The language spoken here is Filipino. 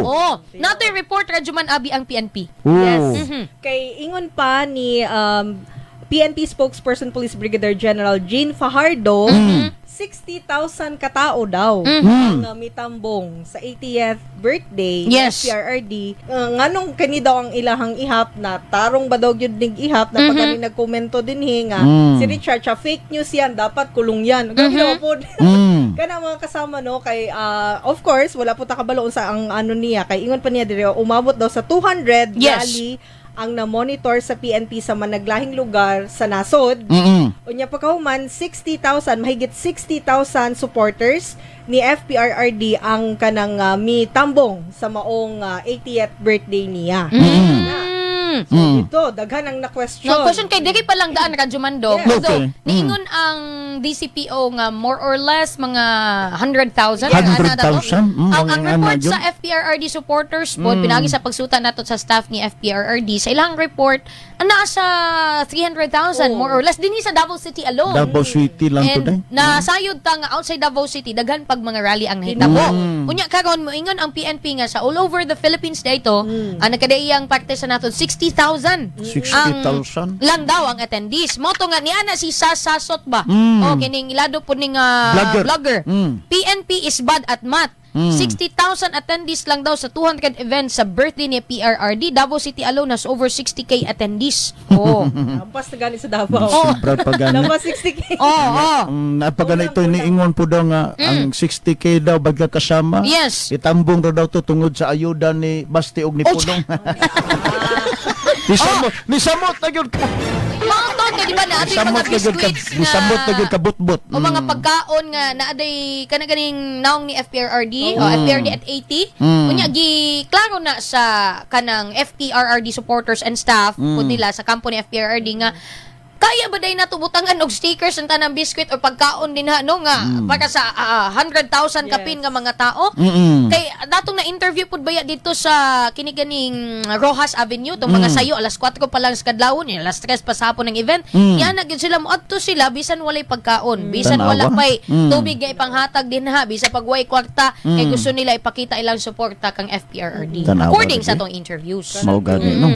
Oo. Nato yung report, RadyoMaN Abi ang PNP. Yes. Kay ingon pa ni PNP spokesperson Police Brigadier General Jean Fajardo, 60,000 katao daw ang Mitambong sa 80th birthday ni FPRRD. Nganong kani daw ang ilahang IHAP na tarong ba daw yun ning IHAP na pag kani nagkomento din nga si Richard siya fake news yan, dapat kulong yan. Grabe po. Kana mga kasama no kay of course wala po ta kabalo sa ang ano niya kay ingon pa niya diri umabot daw sa 200 rally ang na-monitor sa PNP sa managlahing lugar sa nasod. Unya pagkahuman, 60,000, mahigit 60,000 supporters ni FPRRD ang kanang Mitambong sa maong 80th birthday niya. So, ito, daghan ang na-question. No-question kay Dili pa lang daan, RadyoMaN Dog. Yes. So, Okay. niingon ang DCPO nga more or less mga 100,000. 100,000? Ang report sa FPRRD supporters po, pinagi sa pagsuta nato sa staff ni FPRRD, sa ilang report, nasa 300,000 more or less. Dini sa Davao City alone. Davao City lang today. And nasayod ta nga outside Davao City, daghan pag mga rally ang nahitabo. Unya karon mo ingon ang PNP nga sa all over the Philippines dayto, ang nagkadaiyang parte sa naton 60,000. 60,000? Lang daw ang attendees. Moto nga niya na si Sasasot ba? O kining ilado po ning vlogger. PNP is bad at math. 60,000 attendees lang daw sa 200 events sa birthday ni PRRD. Davao City alone has over 60k attendees. Oh. Ampas na gani sa Davao. Sobra pa gani. Nampas 60k. Napagana ito iniingon po daw nga ang 60k daw bagya kasama. Yes. Itambong daw to tungod sa ayuda ni Basti og ni Pulong. Nisamot na yun ka. Mga taon ka, di ba, na ato yung mga biscuits nga... Nisamot na yun ka butbut. O mga pagkaon nga, naaday kanaganing naong ni FPRRD, o FPRD at 80. Kunya, klaro na sa kanang FPRRD supporters and staff po nila sa kampo ni FPRRD nga, kaya ba day natubutangan og stickers ang tanang biskwit o pagkaon din no nga para sa 100,000 kapin nga mga tao. Kay datong na interview pud baya dito sa kiniganing Rojas Avenue tong mga sayo alas 4 pa lang sa kadlawon alas 3 pa sa hapon ng event. Yan na gyud sila moadto sila bisan walay pagkaon, bisan wala pay tubig nga ipanghatag din ha, bisan pagway kwarta kay gusto nila ipakita ilang suporta kang FPRRD according sa tong interviews. Mao gani no.